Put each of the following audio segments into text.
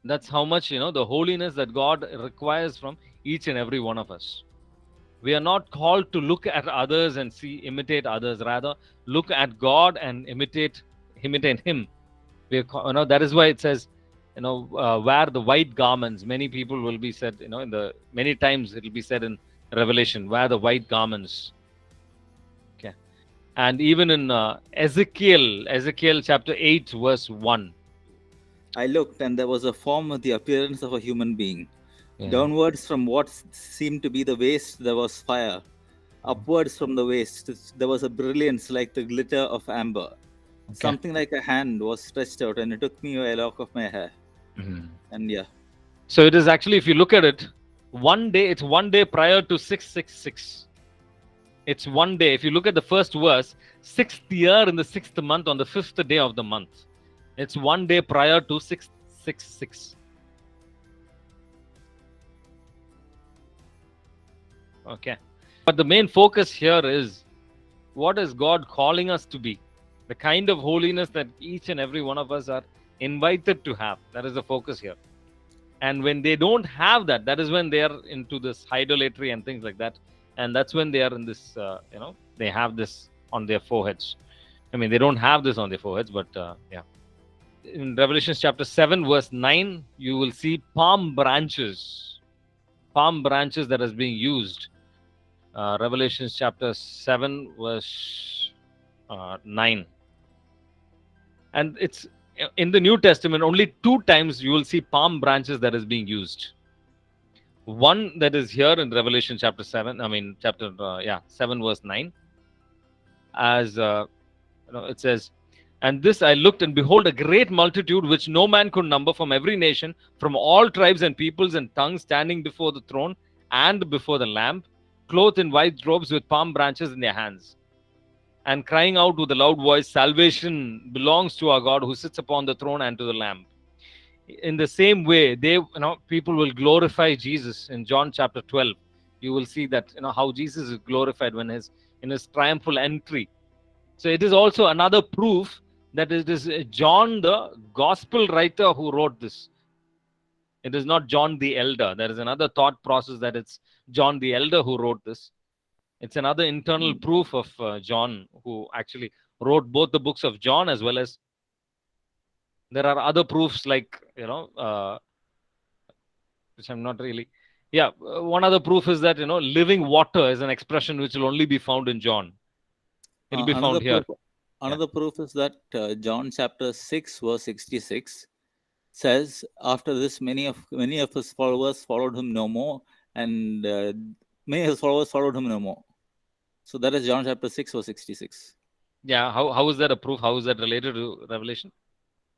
That's how much, the holiness that God requires from each and every one of us. We are not called to look at others and imitate others. Rather, look at God and imitate Him. That is why it says, wear the white garments. Many people will be said, in the many times it will be said in Revelation, wear the white garments. Okay, and even in Ezekiel chapter 8, verse 1. I looked, and there was a form with the appearance of a human being. Yeah. Downwards from what seemed to be the waist, there was fire. Upwards from the waist, there was a brilliance like the glitter of amber. Okay. Something like a hand was stretched out, and it took me a lock of my hair. Mhm. And yeah, So it is actually, if you look at it, it's one day prior to 666. It's one day. If you look at the first verse, sixth year in the sixth month on the fifth day of the month. It's one day prior to 666. Okay. But the main focus here is, what is God calling us to be? The kind of holiness that each and every one of us are invited to have. That is the focus here. And when they don't have that, that is when they are into this idolatry and things like that. And that's when they are in this, they have this on their foreheads. I mean, they don't have this on their foreheads, but yeah. In Revelation chapter 7, verse 9, you will see palm branches. Palm branches that is being used. Revelation chapter 7, verse 9. And it's in the New Testament, only two times you will see palm branches that is being used. One that is here in Revelation chapter 7, I mean, chapter 7, verse 9, as it says, and this I looked, and behold, a great multitude which no man could number, from every nation, from all tribes and peoples and tongues, standing before the throne and before the Lamb, clothed in white robes with palm branches in their hands, and crying out with a loud voice, salvation belongs to our God who sits upon the throne and to the Lamb. In the same way, people will glorify Jesus in John chapter 12. You will see that, how Jesus is glorified when in his triumphal entry. So it is also another proof that it is John, the gospel writer, who wrote this. It is not John the Elder. There is another thought process that it's John the Elder who wrote this. It's another internal proof of John, who actually wrote both the books of John, as well as there are other proofs, like, which I'm not really. Yeah, one other proof is that, living water is an expression which will only be found in John. It'll be another found here. proof. Yeah. Another proof is that John chapter 6 verse 66 says, "After this, many of his followers followed him no more, and many of his followers followed him no more." So that is John chapter 6 verse 66. Yeah. How is that a proof? How is that related to Revelation?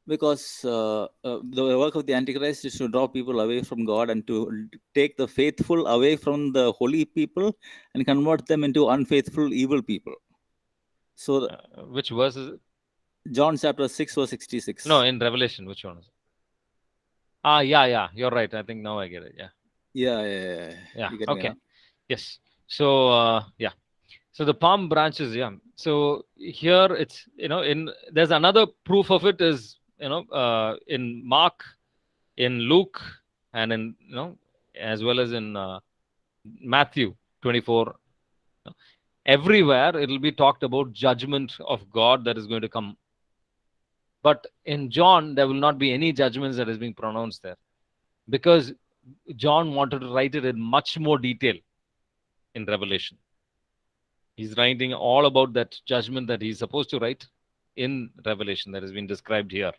Because the work of the Antichrist is to draw people away from God and to take the faithful away from the holy people and convert them into unfaithful, evil people. So Which verse is it? John chapter 6 verse No, 66. in Revelation. Which one is it? Ah, yeah, yeah. You're right. I think now I get it. Yeah. Yeah, yeah, yeah, yeah. Yeah. You get me Okay. now? Yes. So, yeah. So the palm branches, yeah. So here it's, in there's another proof of it is, in Mark, in Luke, and in, as well as in Matthew 24. Everywhere it'll be talked about judgment of God that is going to come. But in John, there will not be any judgments that is being pronounced there, because John wanted to write it in much more detail in Revelation. He's writing all about that judgment that he's supposed to write in Revelation that has been described here.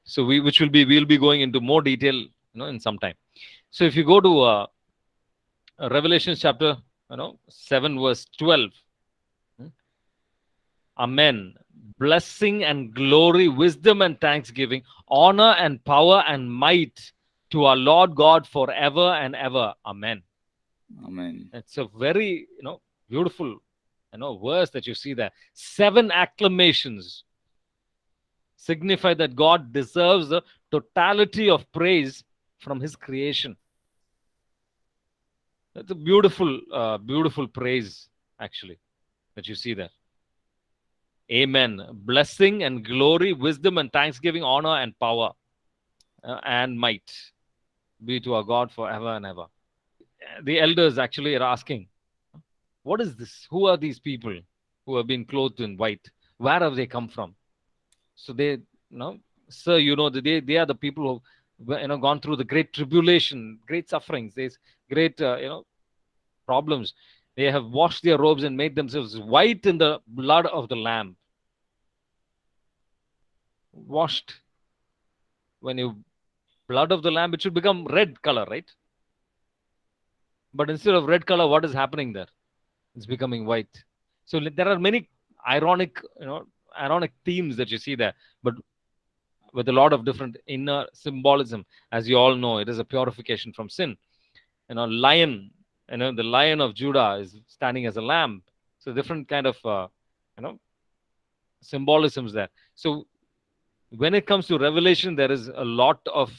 So we'll be going into more detail, in some time. So if you go to Revelation chapter, 7 verse 12. hmm, Amen. Blessing and glory, wisdom and thanksgiving, honor and power and might to our Lord God forever and ever. Amen. Amen. It's a very, beautiful, verse that you see there. 7 acclamations signify that God deserves the totality of praise from his creation. It's a beautiful, beautiful praise, actually, that you see there. Amen. Blessing and glory, wisdom and thanksgiving, honor and power. and might be to our God forever and ever. The elders actually are asking, what is this? Who are these people who have been clothed in white? Where have they come from? So they, sir, they are the people who, gone through the great tribulation, great sufferings, there's great, problems. They have washed their robes and made themselves white in the blood of the Lamb. Washed. When you blood of the Lamb, it should become red color, right? But instead of red color, what is happening there? It's becoming white. So there are many ironic, ironic themes that you see there, but with a lot of different inner symbolism. As you all know, it is a purification from sin. Lion, the Lion of Judah is standing as a lamb. So different kind of, symbolisms there. So when it comes to Revelation, there is a lot of,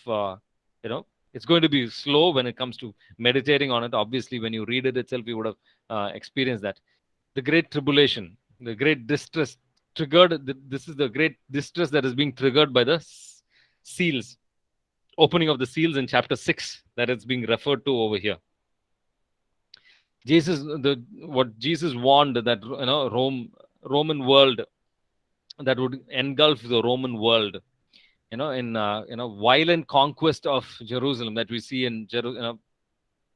it's going to be slow when it comes to meditating on it. Obviously, when you read it itself, you would have experienced that. The great tribulation, the great distress triggered. This is the great distress that is being triggered by the seals, opening of the seals in chapter 6 that is being referred to over here. What Jesus warned that Roman world that would engulf the Roman world, in violent conquest of Jerusalem that we see in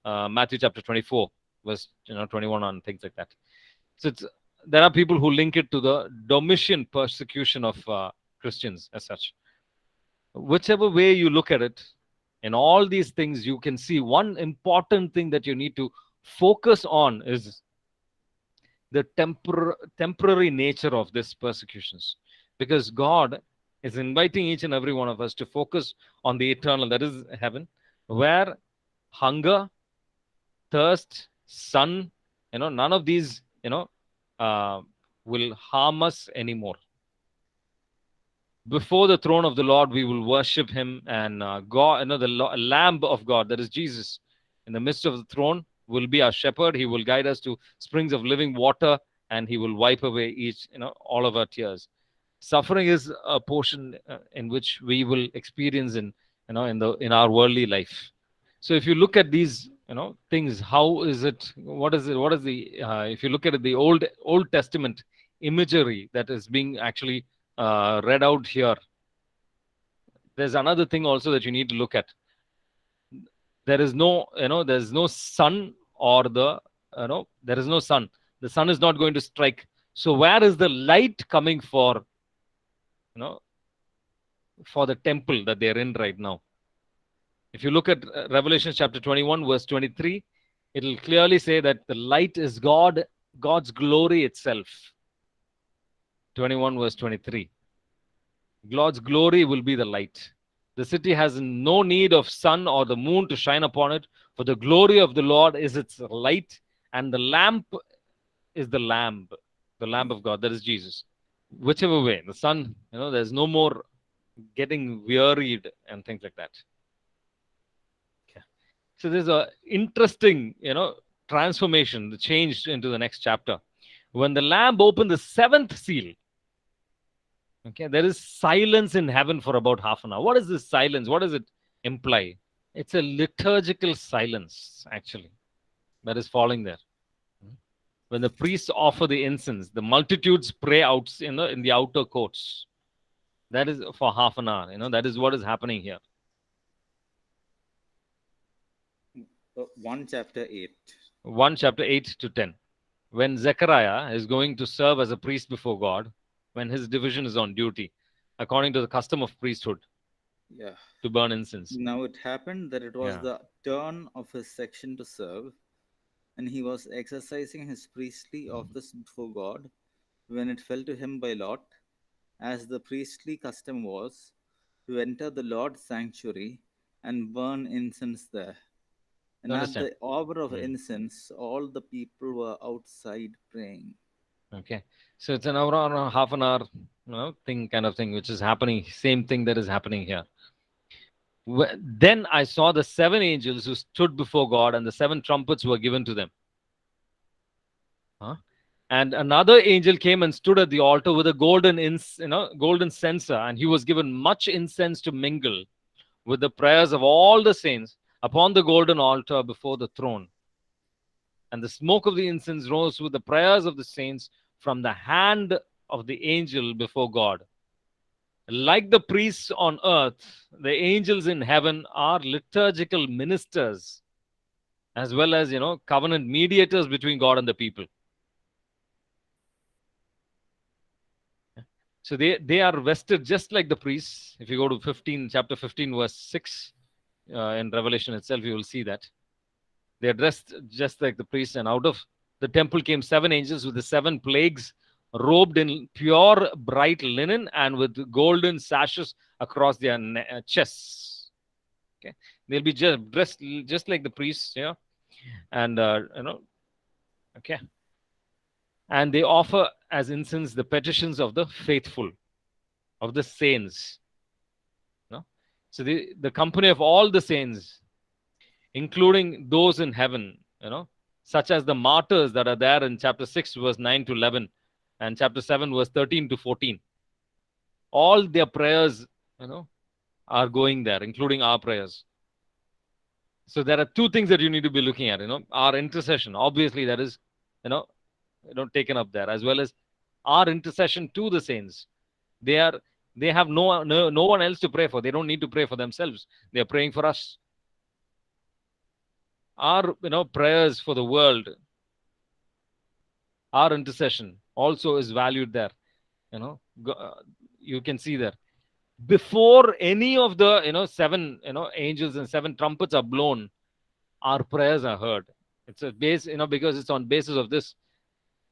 Matthew chapter 24, verse 21 on things like that. So there are people who link it to the Domitian persecution of Christians as such. Whichever way you look at it, in all these things, you can see one important thing that you need to focus on is the temporary nature of these persecutions, because God is inviting each and every one of us to focus on the eternal, that is heaven, where hunger, thirst, sun, none of these, will harm us anymore. Before the throne of the Lord, we will worship Him, and God, the Lamb of God, that is Jesus, in the midst of the throne, will be our shepherd. He will guide us to springs of living water, and He will wipe away all of our tears. Suffering is a portion in which we will experience in our worldly life. So if you look at these things, how is it? What is the if you look at it, the Old Testament imagery that is being actually read out here, there's another thing also that you need to look at. There is no there's no sun, or there is no sun. The sun is not going to strike. So where is the light coming for the temple that they're in right now? If you look at Revelation chapter 21 verse 23, it will clearly say that the light is God's glory itself. 21 verse 23. God's glory will be the light. The city has no need of sun or the moon to shine upon it, for the glory of the Lord is its light, and the lamp is the Lamb of God, that is Jesus. Whichever way, the sun, there's no more getting wearied and things like that. Okay. So there's a interesting, transformation, the change into the next chapter. When the Lamb opened the seventh seal, okay, there is silence in heaven for about half an hour. What is this silence? What does it imply? It's a liturgical silence, actually, that is falling there. When the priests offer the incense, the multitudes pray out in the outer courts. That is for half an hour. That is what is happening here. 1 chapter 8. 1 chapter 8 to 10. When Zechariah is going to serve as a priest before God, when his division is on duty, according to the custom of priesthood, to burn incense. Now it happened that it was the turn of his section to serve, and he was exercising his priestly office before God, when it fell to him by lot, as the priestly custom was, to enter the Lord's sanctuary and burn incense there. And at the hour of incense, all the people were outside praying. Okay, so it's an hour or half an hour, thing, kind of thing, which is happening. Same thing that is happening here. Then I saw the 7 angels who stood before God, and the 7 trumpets were given to them. And another angel came and stood at the altar with a golden censer, and he was given much incense to mingle with the prayers of all the saints upon the golden altar before the throne. And the smoke of the incense rose with the prayers of the saints from the hand of the angel before God. Like the priests on earth, the angels in heaven are liturgical ministers, as well as, covenant mediators between God and the people. So they are vested just like the priests. If you go to chapter 15, verse 6, in Revelation itself, you will see that. They are dressed just like the priests, and out of the temple came 7 angels with the 7 plagues, robed in pure bright linen and with golden sashes across their chests. Okay, they'll be dressed just like the priests, and okay. And they offer as incense the petitions of the faithful, of the saints. So the company of all the saints, including those in heaven, such as the martyrs that are there in chapter 6, verse 9 to 11, and chapter 7, verse 13 to 14. All their prayers, are going there, including our prayers. So there are 2 things that you need to be looking at, our intercession. Obviously, that is, taken up there, as well as our intercession to the saints. They have no one else to pray for. They don't need to pray for themselves. They are praying for us. Our prayers for the world, our intercession also is valued there. You can see there. Before any of the 7 angels and 7 trumpets are blown, our prayers are heard. It's a base, because it's on basis of this,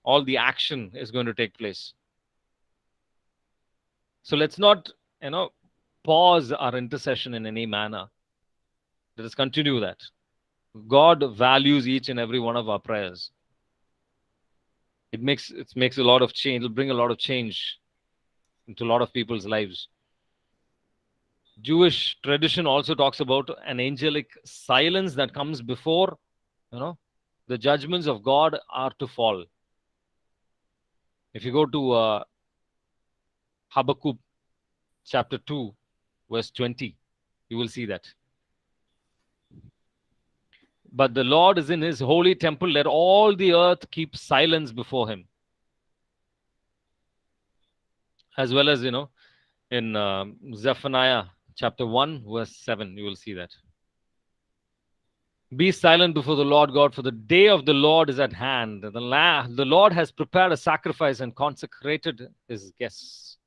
all the action is going to take place. So let's not pause our intercession in any manner. Let us continue that. God values each and every one of our prayers. It makes a lot of change. It'll bring a lot of change into a lot of people's lives. Jewish tradition also talks about an angelic silence that comes before, the judgments of God are to fall. If you go to Habakkuk chapter 2, verse 20, you will see that. But the Lord is in his holy temple. Let all the earth keep silence before him. As well as, in Zephaniah chapter 1, verse 7, you will see that. Be silent before the Lord God, for the day of the Lord is at hand. The Lord has prepared a sacrifice and consecrated his guests.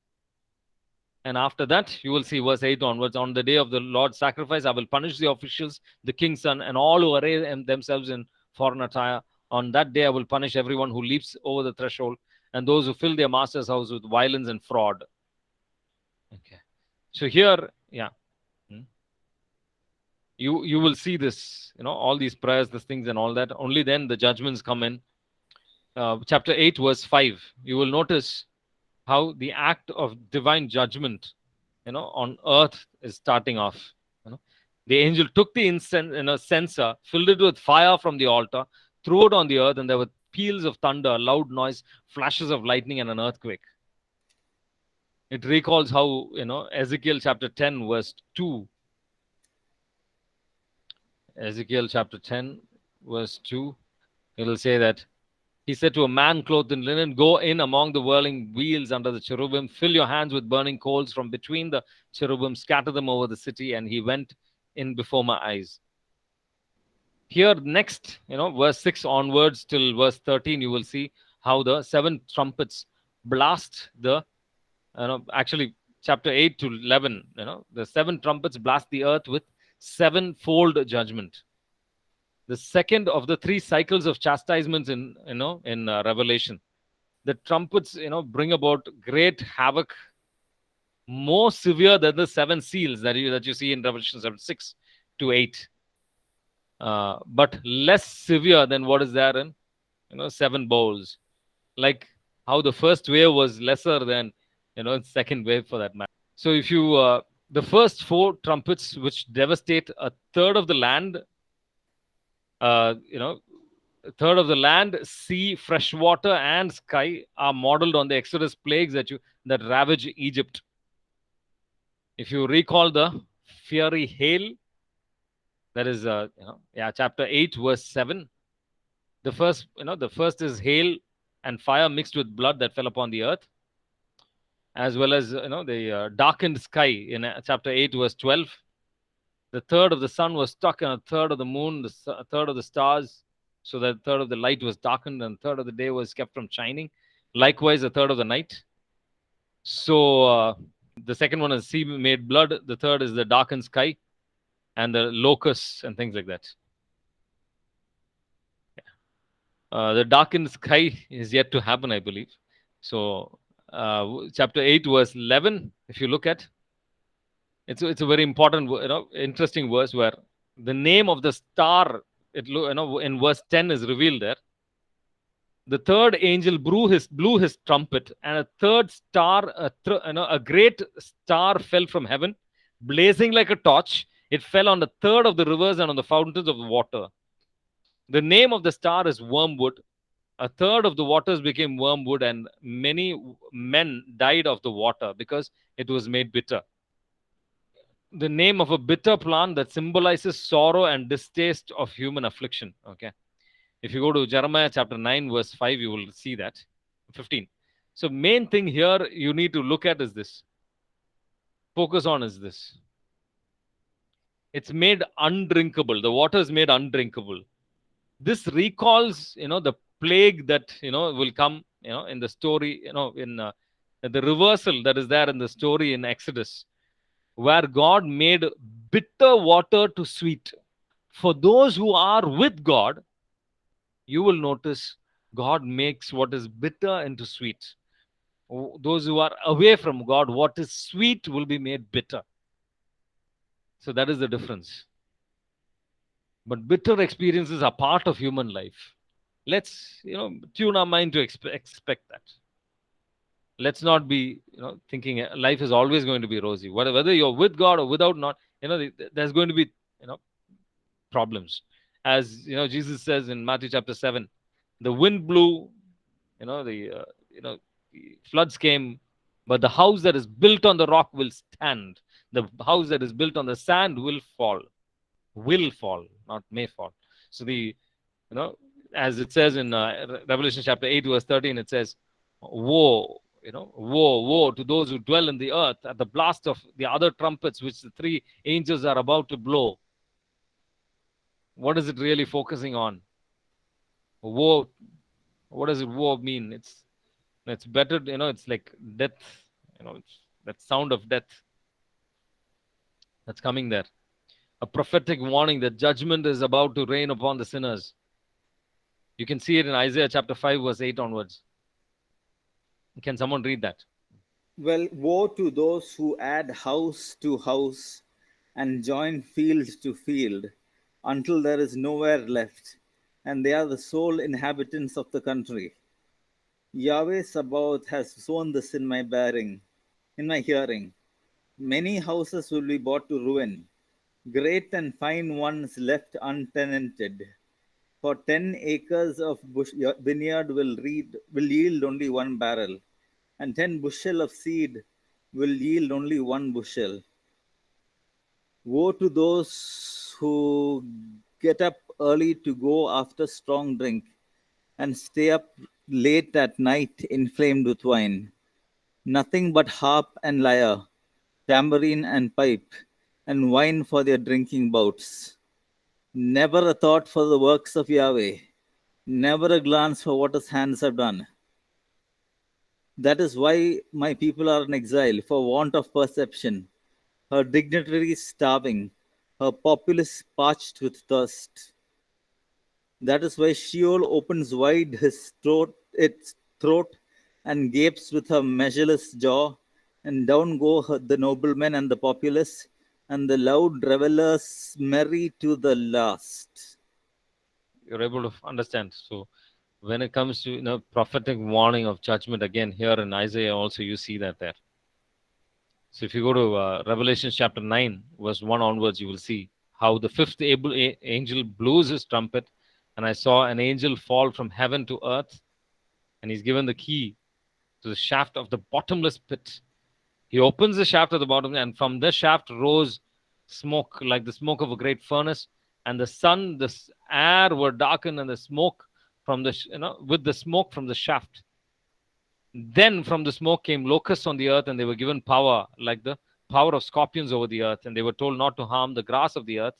And after that, you will see verse 8 onwards. On the day of the Lord's sacrifice, I will punish the officials, the king's son, and all who array themselves in foreign attire. On that day, I will punish everyone who leaps over the threshold and those who fill their master's house with violence and fraud. Okay. So here, you will see this, all these prayers, these things and all that. Only then the judgments come in. Chapter 8, verse 5, you will notice how the act of divine judgment, on earth is starting off. The angel took the censer, filled it with fire from the altar, threw it on the earth, and there were peals of thunder, a loud noise, flashes of lightning, and an earthquake. It recalls how, Ezekiel chapter 10, verse 2. Ezekiel chapter 10, verse 2. It will say that he said to a man clothed in linen, go in among the whirling wheels under the cherubim, fill your hands with burning coals from between the cherubim, scatter them over the city. And he went in before my eyes. Here next, verse 6 onwards till verse 13, you will see how the 7 trumpets blast the, actually chapter 8 to 11, the 7 trumpets blast the earth with 7-fold judgment. The second of the 3 cycles of chastisements in Revelation. The trumpets, bring about great havoc, more severe than the 7 seals that you see in Revelation 6 to 8. But less severe than what is there in 7 bowls. Like how the first wave was lesser than second wave for that matter. So if you the first 4 trumpets, which devastate a third of the land, a third of the land, sea, fresh water, and sky, are modeled on the Exodus plagues that ravage Egypt. If you recall the fiery hail. That is, chapter 8, verse 7. The first is hail and fire mixed with blood that fell upon the earth, as well as the darkened sky in chapter 8, verse 12. The third of the sun was struck, and a third of the moon, a third of the stars, so that a third of the light was darkened, and a third of the day was kept from shining. Likewise, a third of the night. So the second one is sea made blood. The third is the darkened sky, and the locusts and things like that. The darkened sky is yet to happen, I believe. So, chapter 8, verse 11, if you look at, it's a very important, interesting verse where the name of the star, in verse 10 is revealed there. The third angel blew his trumpet, and a third star, a great star fell from heaven, blazing like a torch. It fell on the third of the rivers and on the fountains of the water. The name of the star is wormwood. A third of the waters became wormwood, and many men died of the water because it was made bitter. The name of a bitter plant that symbolizes sorrow and distaste of human affliction. Okay. If you go to Jeremiah chapter 9, verse 5, you will see that. 15. So, main thing here you need to look at is this. Focus on is this. It's made undrinkable. The water is made undrinkable. This recalls, the plague that, will come, in the story, in the reversal that is there in the story in Exodus, where God made bitter water to sweet. For those who are with God, you will notice God makes what is bitter into sweet. Those who are away from God, what is sweet will be made bitter. So that is the difference. But bitter experiences are part of human life. Let's, tune our mind to expect that. Let's not be, thinking life is always going to be rosy. Whether you're with God or without not, there's going to be, problems. As Jesus says in Matthew chapter 7, the wind blew, the floods came, but the house that is built on the rock will stand. The house that is built on the sand will fall, not may fall. So as it says in Revelation chapter 8, verse 13, it says, woe, woe to those who dwell in the earth at the blast of the other trumpets which the three angels are about to blow. What is it really focusing on? Woe. What does it woe mean? It's better, it's like death, it's that sound of death that's coming there. A prophetic warning that judgment is about to rain upon the sinners. You can see it in Isaiah chapter 5, verse 8 onwards. Can someone read that? Well, woe to those who add house to house and join field to field until there is nowhere left, and they are the sole inhabitants of the country. Yahweh Sabaoth has sown this in my hearing. Many houses will be brought to ruin, great and fine ones left untenanted. For 10 acres of vineyard will yield only one barrel, and 10 bushel of seed will yield only one bushel. Woe to those who get up early to go after strong drink, and stay up late at night inflamed with wine. Nothing but harp and lyre, tambourine and pipe, and wine for their drinking bouts. Never a thought for the works of Yahweh, never a glance for what his hands have done. That is why my people are in exile, for want of perception, her dignitaries starving, her populace parched with thirst. That is why Sheol opens wide its throat, and gapes with her measureless jaw, and down go the noblemen and the populace, and the loud revelers merry to the last. You're able to understand. So when it comes to prophetic warning of judgment, again here in Isaiah also you see that there. So if you go to Revelation chapter 9, verse 1 onwards, you will see how the fifth angel blows his trumpet, and I saw an angel fall from heaven to earth, and he's given the key to the shaft of the bottomless pit. He opens the shaft of the bottom, and from the shaft rose smoke, like the smoke of a great furnace, and the sun, the air were darkened, and the smoke from the with the smoke from the shaft. Then from the smoke came locusts on the earth, and they were given power, like the power of scorpions over the earth. And they were told not to harm the grass of the earth,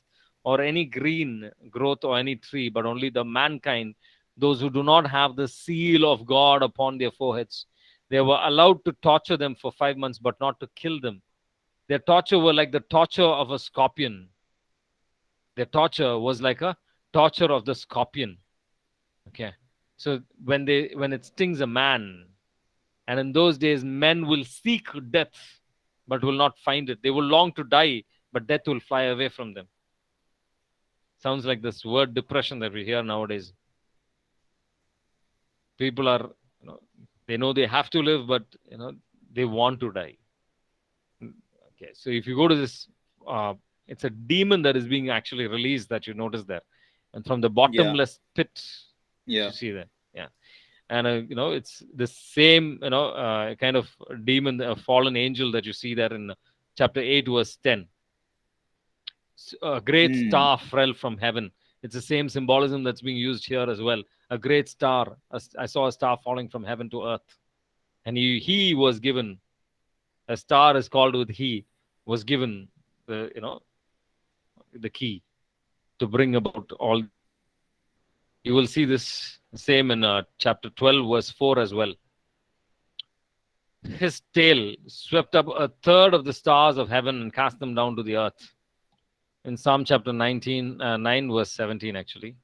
or any green growth, or any tree, but only the mankind, those who do not have the seal of God upon their foreheads. They were allowed to torture them for 5 months, but not to kill them. Their torture were like the torture of a scorpion. Their torture was like a torture of the scorpion. Okay. So when it stings a man, and in those days, men will seek death, but will not find it. They will long to die, but death will fly away from them. Sounds like this word depression that we hear nowadays. People are, they know they have to live, but they want to die. Okay, so if you go to this, it's a demon that is being actually released, that you notice there, and from the bottomless pit. Yeah. You see that, yeah. And it's the same kind of demon, a fallen angel that you see there in chapter 8 verse 10. A great star fell from heaven. It's the same symbolism that's being used here as well. A great star. I saw a star falling from heaven to earth, and he was given, a star is called with he, was given the the key to bring about all. You will see this same in chapter 12 verse 4 as well. His tail swept up a third of the stars of heaven and cast them down to the earth. In Psalm chapter 9 verse 17, actually,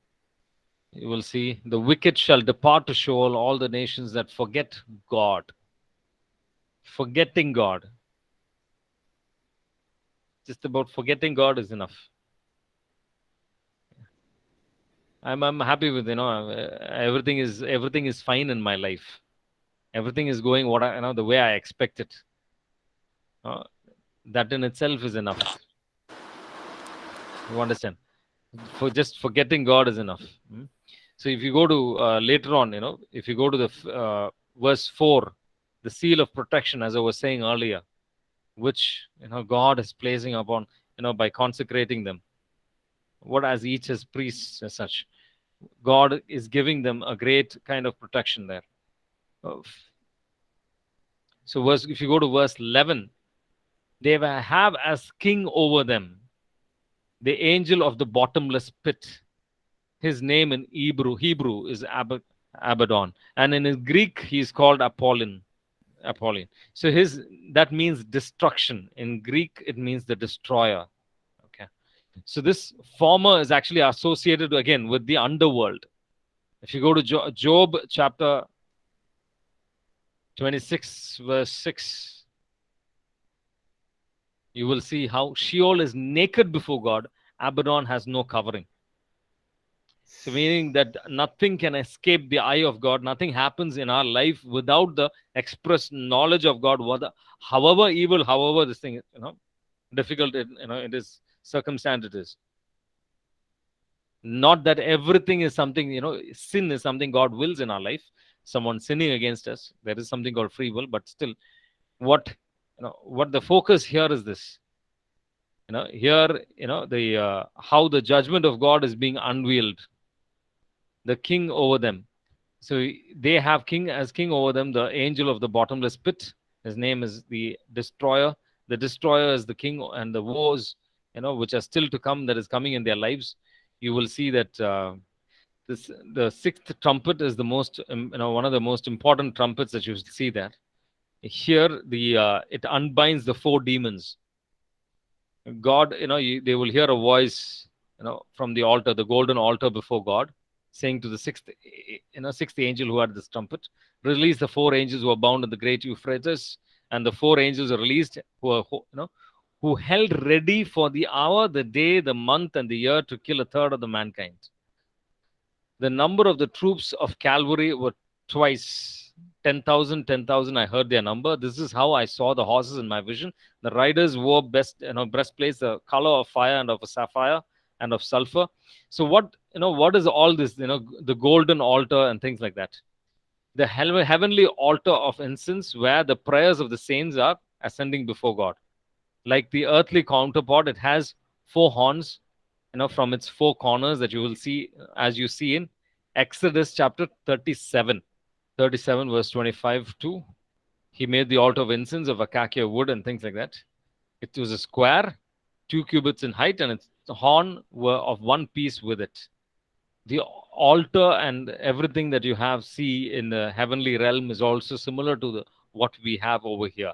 you will see, the wicked shall depart to Sheol, all the nations that forget God. Forgetting God. Just about forgetting God is enough. I'm happy with, everything is fine in my life. Everything is going what the way I expect it. That in itself is enough. You understand? For just forgetting God is enough. So if you go to later on, if you go to the verse 4, the seal of protection, as I was saying earlier, which God is placing upon, by consecrating them, what as each as priests as such, God is giving them a great kind of protection there. So if you go to verse 11, they will have as king over them the angel of the bottomless pit. His name in Hebrew is Abaddon, and in Greek he is called Apollyon. So that means destruction. In Greek it means the destroyer. Okay. So this former is actually associated again with the underworld. If you go to Job chapter 26 verse 6, you will see how Sheol is naked before God. Abaddon has no covering. So meaning that nothing can escape the eye of God. Nothing happens in our life without the express knowledge of God. However evil, however this thing, difficult, it is, circumstance it is. Not that everything is something, sin is something God wills in our life. Someone sinning against us, there is something called free will, but still, what the focus here is this. Here, how the judgment of God is being unveiled. The king over them. So they have king over them, the angel of the bottomless pit. His name is the destroyer. The destroyer is the king, and the wars, which are still to come, that is coming in their lives. You will see that the sixth trumpet is the most, one of the most important trumpets that you see there. Here, it unbinds the 4 demons. God, they will hear a voice, from the altar, the golden altar before God, saying to the sixth angel who had this trumpet, release the 4 angels who are bound in the great Euphrates. And the 4 angels are released who held ready for the hour, the day, the month, and the year to kill a third of the mankind. The number of the troops of Calvary were twice 10,000. I heard their number. This is how I saw the horses in my vision. The riders wore breastplates, the color of fire and of a sapphire and of sulfur. So what is all this? The golden altar and things like that. The heavenly altar of incense, where the prayers of the saints are ascending before God. Like the earthly counterpart, it has 4 horns, from its 4 corners that you will see as you see in Exodus chapter 37. 37 verse 25 to he made the altar of incense of acacia wood and things like that. It was a square, 2 cubits in height, and its horn were of one piece with it. The altar and everything that you have see in the heavenly realm is also similar to what we have over here.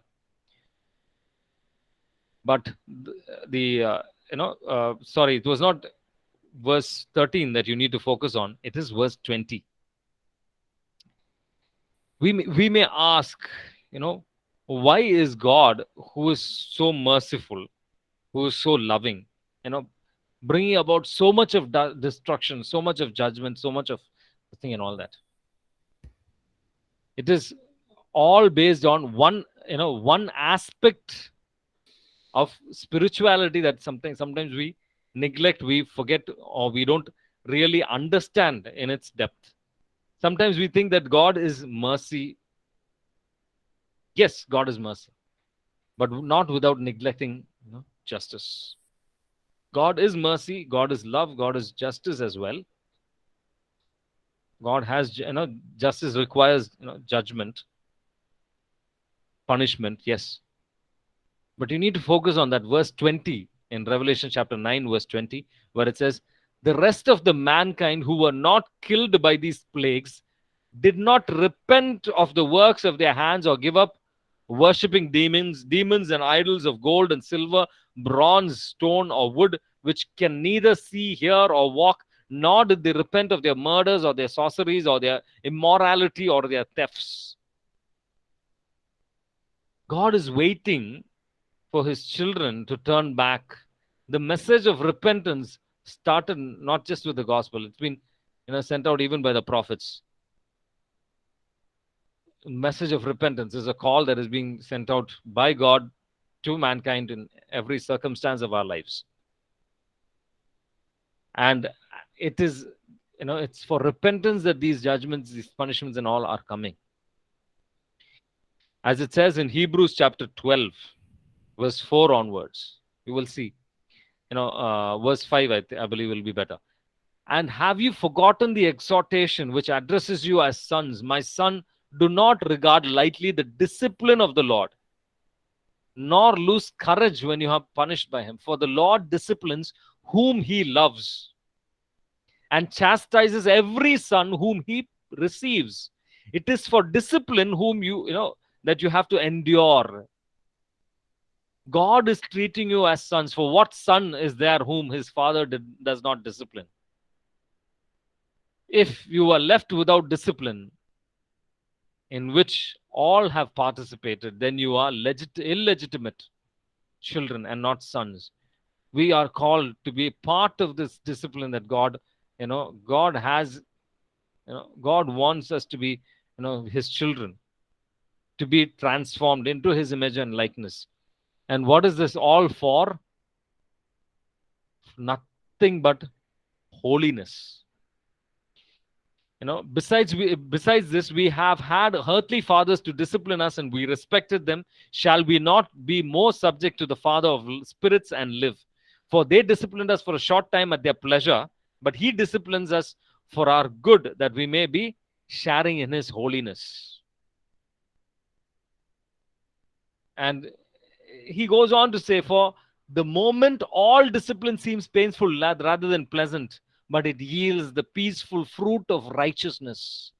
But sorry, it was not verse 13 that you need to focus on. It is verse 20. We may ask, why is God, who is so merciful, who is so loving, bringing about so much of destruction, so much of judgment, so much of thing and all that? It is all based on one aspect of spirituality that sometimes we neglect, we forget, or we don't really understand in its depth. Sometimes we think that God is mercy. Yes, God is mercy, but not without neglecting justice. God is mercy, God is love, God is justice as well. God has, justice requires, judgment, punishment, yes. But you need to focus on that verse 20 in Revelation chapter 9, verse 20, where it says, the rest of the mankind who were not killed by these plagues did not repent of the works of their hands or give up worshipping demons and idols of gold and silver, bronze, stone, or wood, which can neither see, hear, or walk, nor did they repent of their murders or their sorceries or their immorality or their thefts. God is waiting for his children to turn back. The message of repentance started not just with the gospel, it's been sent out even by the prophets. Message of repentance is a call that is being sent out by God to mankind in every circumstance of our lives. And it is, it's for repentance that these judgments, these punishments and all are coming. As it says in Hebrews chapter 12, verse 4 onwards, you will see, verse 5, I believe will be better. And have you forgotten the exhortation which addresses you as sons? My son, do not regard lightly the discipline of the Lord, nor lose courage when you are punished by him. For the Lord disciplines whom he loves and chastises every son whom he receives. It is for discipline whom that you have to endure. God is treating you as sons. For what son is there whom his father does not discipline? If you are left without discipline, in which all have participated, then you are illegitimate children and not sons. We are called to be part of this discipline that God has, God wants us to be, his children, to be transformed into his image and likeness. And what is this all for? Nothing but holiness. Besides this, we have had earthly fathers to discipline us, and we respected them. Shall we not be more subject to the Father of spirits and live? For they disciplined us for a short time at their pleasure, but he disciplines us for our good, that we may be sharing in his holiness. And he goes on to say, for the moment all discipline seems painful rather than pleasant, but it yields the peaceful fruit of righteousness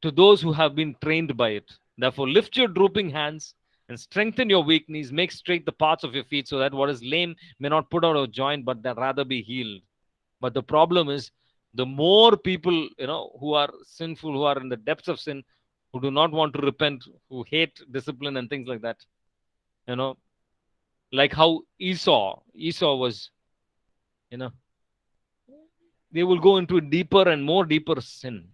to those who have been trained by it. Therefore, lift your drooping hands and strengthen your weak knees. Make straight the paths of your feet, so that what is lame may not put out of joint, but that rather be healed. But the problem is, the more people, who are sinful, who are in the depths of sin, who do not want to repent, who hate discipline and things like that, like how Esau was, they will go into a deeper and more deeper sin.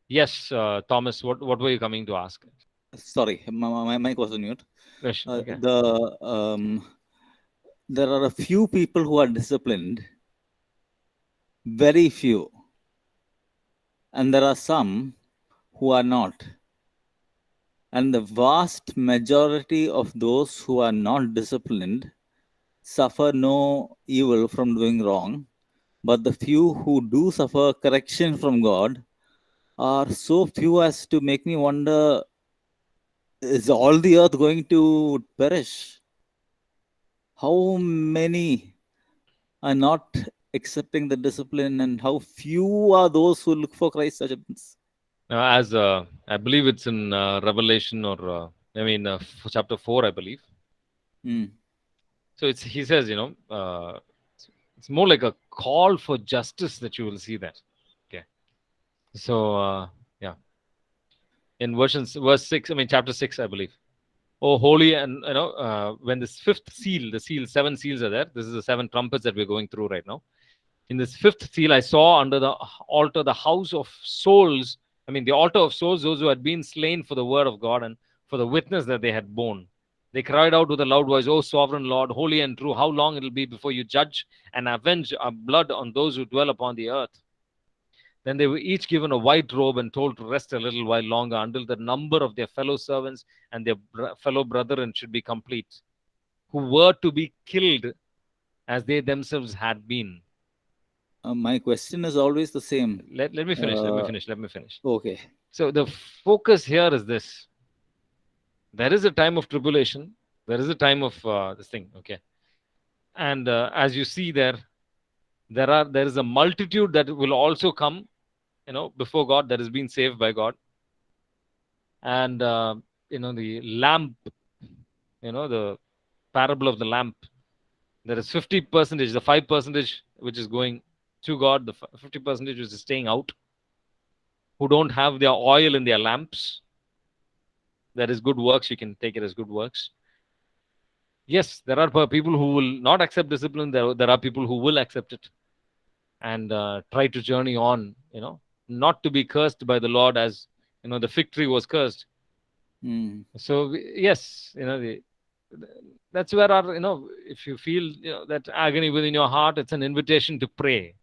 Yes, Thomas, what were you coming to ask? Sorry, my mic was on mute. Yes, okay. There are a few people who are disciplined, very few, and there are some who are not. And the vast majority of those who are not disciplined suffer no evil from doing wrong, but the few who do suffer correction from God are so few as to make me wonder, is all the earth going to perish? How many are not accepting the discipline, and how few are those who look for Christ's judgments? As I believe it's in Revelation, or chapter 4, I believe. Mm. So he says, it's more like a call for justice that you will see that. Okay. So yeah, in verse 6, chapter 6, I believe. Oh, holy, and when this fifth seal, seven seals are there. This is the seven trumpets that we're going through right now. In this fifth seal, I saw under the altar the house of souls. The altar of souls, those who had been slain for the word of God and for the witness that they had borne. They cried out with a loud voice, "O sovereign Lord, holy and true, how long it will be before you judge and avenge our blood on those who dwell upon the earth?" Then they were each given a white robe and told to rest a little while longer until the number of their fellow servants and their fellow brethren should be complete, who were to be killed as they themselves had been. My question is always the same. Let me finish. Let me Uh, finish. Let me finish. okay. So the focus here is this: there is a time of tribulation. There is a time of this thing. Okay, and as you see there, there is a multitude that will also come. Before God, that has been saved by God, and the lamp. The parable of the lamp. There is 50%, the 5% which is going to God, the 50% which is staying out, who don't have their oil in their lamps. That is good works. You can take it as good works. Yes, there are people who will not accept discipline. There are people who will accept it and try to journey on, not to be cursed by the Lord, as the fig tree was cursed. Mm. So yes, that's where our, if you feel that agony within your heart, it's an invitation to pray.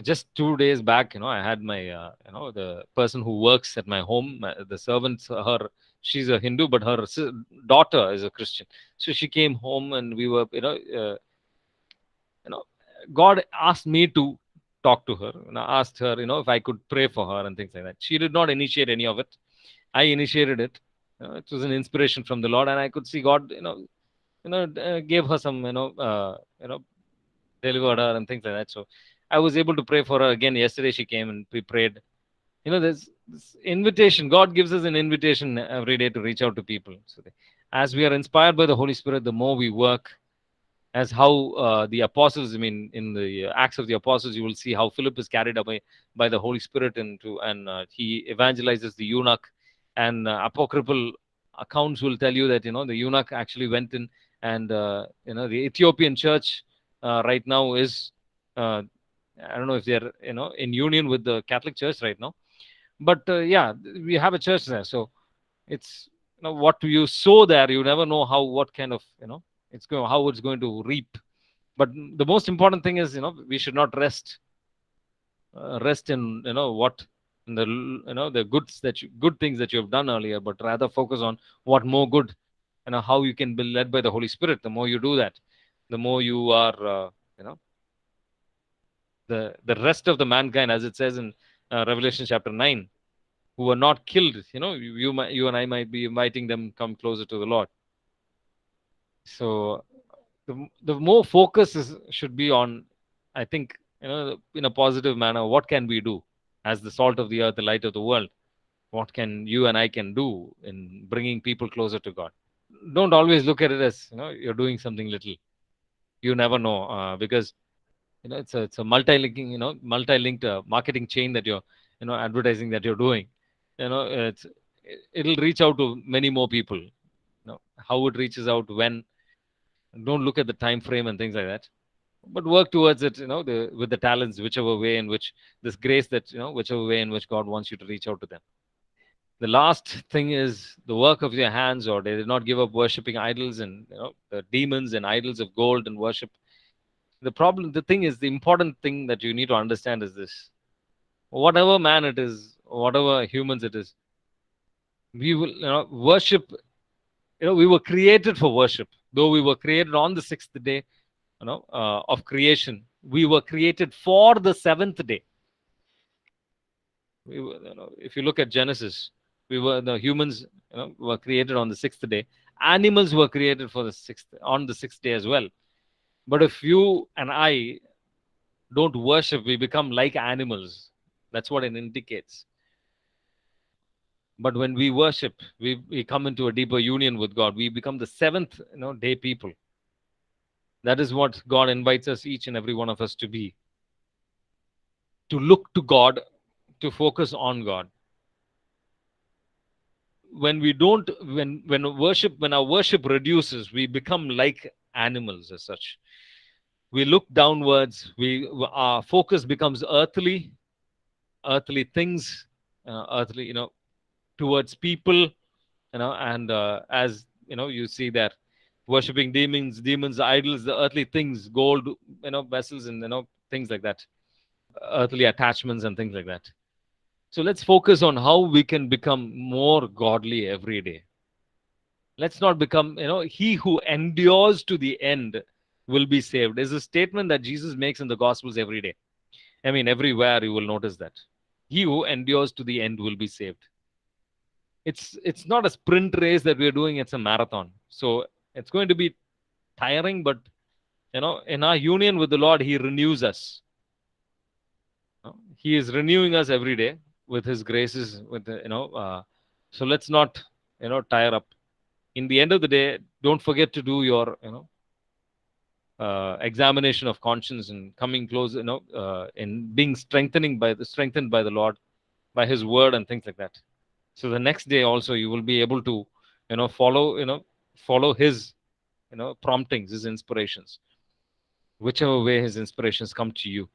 Just 2 days back, I had my the person who works at my home, the servant, she's a Hindu, but her daughter is a Christian. So she came home and we were, you know God asked me to talk to her, and I asked her, if I could pray for her and things like that. She did not initiate any of it. I initiated it. It was an inspiration from the Lord, and I could see God, gave her some, delivered her and things like that. So I was able to pray for her again. Yesterday she came and we prayed. There's this invitation. God gives us an invitation every day to reach out to people. So as we are inspired by the Holy Spirit, the more we work, as how the apostles, in the Acts of the Apostles, you will see how Philip is carried away by the Holy Spirit and he evangelizes the eunuch. And apocryphal accounts will tell you that the eunuch actually went in, and the Ethiopian church right now is, I don't know if they're in union with the Catholic Church right now, but yeah, we have a church there. So it's, what you sow there, you never know what kind of, how it's going to reap. But the most important thing is, we should not rest in, what in the, the good things that you have done earlier, but rather focus on what more good, how you can be led by the Holy Spirit. The more you do that, the more you are, you know the rest of the mankind, as it says in Revelation chapter 9, who are not killed, you and I might be inviting them come closer to the Lord. So the more focus should be on, I think, in a positive manner, what can we do as the salt of the earth, the light of the world? What can you and I can do in bringing people closer to God? Don't always look at it as, you're doing something little. You never know, because it's a multi-linked marketing chain that you're, advertising that you're doing. It'll reach out to many more people. How it reaches out, when, don't look at the time frame and things like that, but work towards it, with the talents, whichever way in which this grace, that whichever way in which God wants you to reach out to them. The last thing is the work of your hands, or they did not give up worshiping idols and, the demons and idols of gold and worship. The thing is, the important thing that you need to understand is this: whatever man it is, whatever humans it is, We will worship. We were created for worship. Though we were created on the sixth day, of creation, we were created for the seventh day. If you look at Genesis, the humans were created on the sixth day. Animals were created for on the sixth day as well. But if you and I don't worship, we become like animals. That's what it indicates. But when we worship, we come into a deeper union with God. We become the seventh day people. That is what God invites us, each and every one of us, to be. To look to God, to focus on God. When we don't, when our worship reduces, we become like animals as such. We look downwards. Our focus becomes earthly things, earthly, towards people, and as you see that worshipping demons, idols, the earthly things, gold, vessels, and things like that, earthly attachments and things like that. So let's focus on how we can become more godly every day. Let's not become, he who endures to the end will be saved. Is a statement that Jesus makes in the Gospels every day. I mean, everywhere you will notice that. He who endures to the end will be saved. It's not a sprint race that we're doing, it's a marathon. So it's going to be tiring, but in our union with the Lord, he renews us. He is renewing us every day with his graces, so let's not tire up. In the end of the day, don't forget to do your examination of conscience and coming close, in being strengthened by the Lord, by his word and things like that. So the next day also you will be able to follow his promptings, his inspirations, whichever way his inspirations come to you.